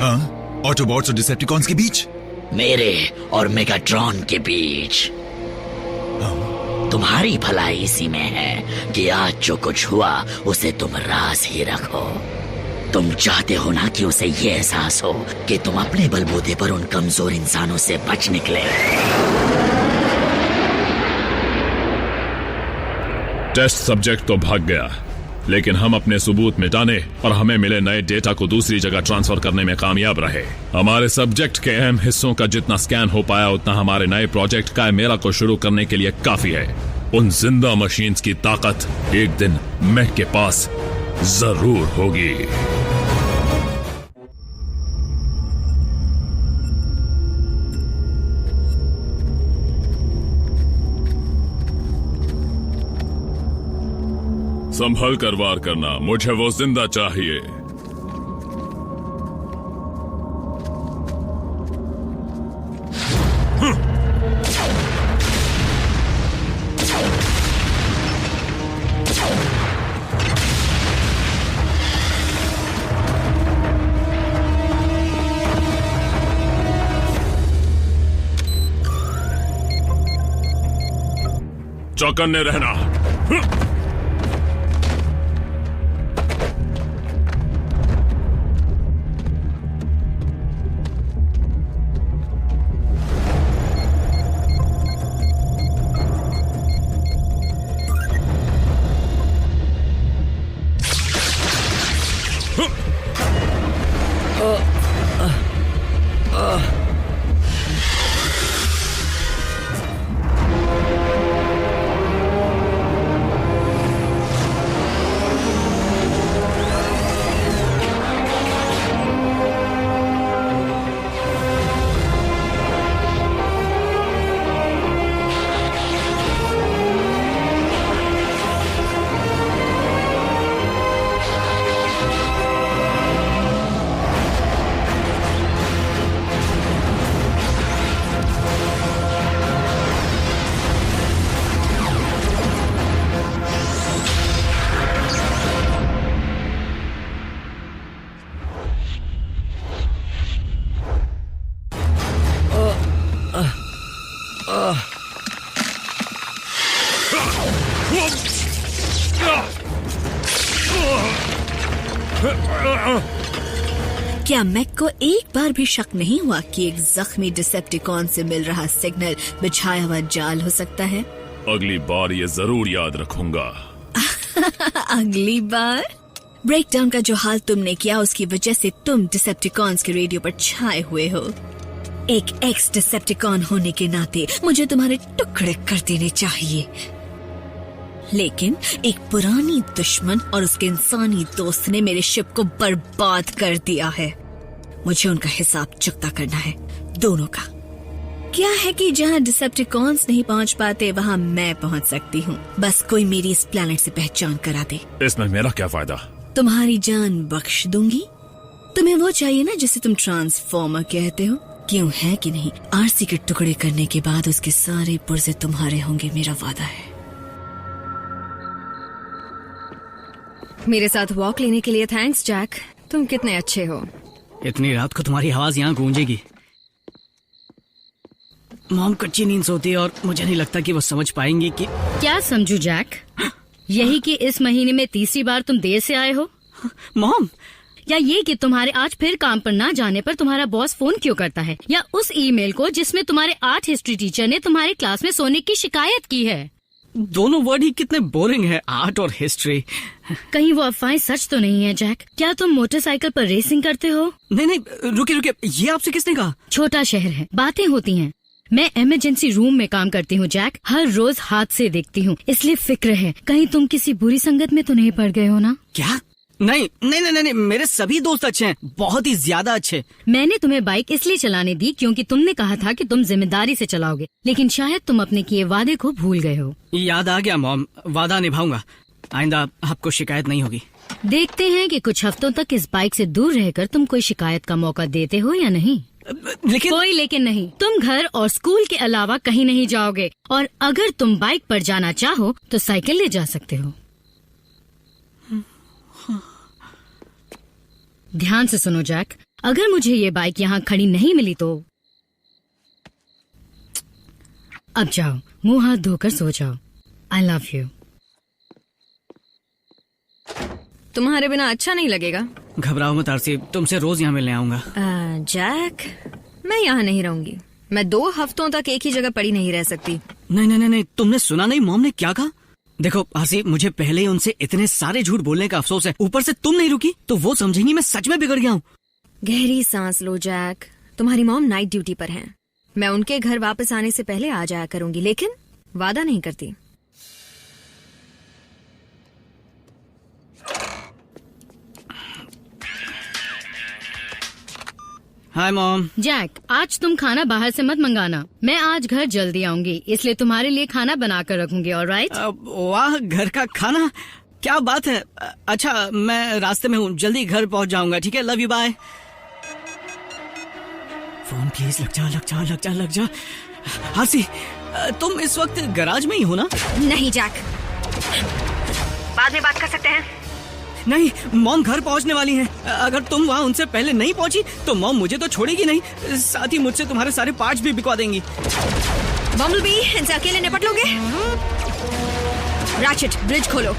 हाँ, ऑटोबॉट्स और डिसेप्टिकॉन्स के बीच? मेरे और मेगाट्रॉन के बीच। तुम्हारी भलाई इसी में है कि आज जो कुछ हुआ उसे तुम राज ही रखो। तुम चाहते हो ना कि उसे ये एहसास हो कि तुम अपने बलबूते पर उन कमजोर इंसानों से बच निकले। टेस्ट सब्जेक्ट तो भाग गया, लेकिन हम अपने सबूत मिटाने और हमें मिले नए डेटा को दूसरी जगह ट्रांसफर करने में कामयाब रहे। हमारे सब्जेक्ट के अहम हिस्सों का जितना स्कैन हो पाया उतना हमारे नए प्रोजेक्ट कायमेरा को शुरू करने के लिए काफी है। उन जिंदा मशीन्स की ताकत एक दिन मैक के पास जरूर होगी। संभल कर वार करना, मुझे वो जिंदा चाहिए। चौकन्ने रहना। क्या मैक को एक बार भी शक नहीं हुआ कि एक जख्मी डिसेप्टिकॉन से मिल रहा सिग्नल बिछाया हुआ जाल हो सकता है? अगली बार ये जरूर याद रखूंगा। अगली बार? ब्रेकडाउन का जो हाल तुमने किया उसकी वजह से तुम डिसेप्टिकॉन्स के रेडियो पर छाए हुए हो। एक एक्स डिसेप्टिकॉन होने के नाते मुझे तुम्हारे टुकड़े कर देने चाहिए, लेकिन एक पुरानी दुश्मन और उसके इंसानी दोस्त ने मेरे शिप को बर्बाद कर दिया है। मुझे उनका हिसाब चुकता करना है, दोनों का। क्या है कि जहाँ डिसेप्टिकॉन्स नहीं पहुँच पाते वहाँ मैं पहुँच सकती हूँ। बस कोई मेरी इस प्लेनेट से पहचान करा दे। इसमें मेरा क्या फायदा? तुम्हारी जान बख्श दूंगी। तुम्हें वो चाहिए ना जिसे तुम ट्रांसफॉर्मर कहते हो, क्यों है कि नहीं? आरसी के टुकड़े करने के बाद उसके सारे पुर्जे तुम्हारे होंगे, मेरा वादा है। मेरे साथ वॉक लेने के लिए थैंक्स जैक, तुम कितने अच्छे हो। इतनी रात को तुम्हारी आवाज यहाँ गूंजेगी। मॉम कच्ची नींद सोती है और मुझे नहीं लगता कि वो समझ पाएंगी कि क्या समझू जैक? यही कि इस महीने में तीसरी बार तुम देर से आए हो। मॉम, या ये कि तुम्हारे आज फिर काम पर ना जाने पर तुम्हारा बॉस फोन क्यों करता है, या उस ईमेल को जिसमें तुम्हारे आर्ट हिस्ट्री टीचर ने तुम्हारे क्लास में सोने की शिकायत की है। दोनों वर्ड ही कितने बोरिंग है, आर्ट और हिस्ट्री। कहीं वो अफवाहें सच तो नहीं है जैक? क्या तुम मोटरसाइकिल पर रेसिंग करते हो? नहीं, रुकिए, ये आपसे किसने कहा? छोटा शहर है, बातें होती हैं। मैं इमरजेंसी रूम में काम करती हूँ जैक, हर रोज हादसे देखती हूँ, इसलिए फिक्र है कहीं तुम किसी बुरी संगत में तो नहीं पड़ गए हो ना? क्या? नहीं, मेरे सभी दोस्त अच्छे हैं, बहुत ही ज्यादा अच्छे। मैंने तुम्हें बाइक इसलिए चलाने दी क्योंकि तुमने कहा था कि तुम जिम्मेदारी से चलाओगे, लेकिन शायद तुम अपने किए वादे को भूल गए हो। याद आ गया मॉम, वादा निभाऊंगा, आइंदा आपको शिकायत नहीं होगी। देखते हैं कि कुछ हफ्तों तक इस बाइक से दूर रहकर तुम कोई शिकायत का मौका देते हो या नहीं। लेकिन कोई लेकिन नहीं, तुम घर और स्कूल के अलावा कहीं नहीं जाओगे, और अगर तुम बाइक पर जाना चाहो तो साइकिल ले जा सकते हो। ध्यान से सुनो जैक, अगर मुझे ये बाइक यहाँ खड़ी नहीं मिली तो अब जाओ, मुंह हाथ धोकर सो जाओ। I love you. तुम्हारे बिना अच्छा नहीं लगेगा। घबराओ मत आरसी, तुमसे रोज यहाँ मिलने आऊंगा। जैक, मैं यहाँ नहीं रहूंगी। मैं 2 हफ्तों तक एक ही जगह पड़ी नहीं रह सकती। नहीं, तुमने सुना नहीं मॉम ने क्या कहा? देखो आरसी, मुझे पहले ही उनसे इतने सारे झूठ बोलने का अफसोस है, ऊपर से तुम नहीं रुकी तो वो समझेंगी मैं सच में बिगड़ गया हूँ। गहरी सांस लो जैक, तुम्हारी मॉम नाइट ड्यूटी पर हैं। मैं उनके घर वापस आने से पहले आ जाया करूंगी, लेकिन वादा नहीं करती। Hi mom. जैक, आज तुम खाना बाहर से मत मंगाना। मैं आज घर जल्दी आऊंगी, इसलिए तुम्हारे लिए खाना बना कर रखूंगी। ऑलराइट? वाह, घर का खाना, क्या बात है। अच्छा, मैं रास्ते में हूँ, जल्दी घर पहुँच जाऊंगा। ठीक है, love you, bye. Phone please, लग जा। आरसी, तुम इस वक्त गैराज में ही हो ना? नहीं जैक, बाद में बात कर सकते हैं। नहीं, मॉम घर पहुंचने वाली हैं। अगर तुम वहाँ उनसे पहले नहीं पहुंची तो मॉम मुझे तो छोड़ेगी नहीं, साथ ही मुझसे तुम्हारे सारे पार्ट्स भी बिकवा देंगी। बम्बलबी, इनसे अकेले निपट लोगे? रैचेट, ब्रिज खोलो।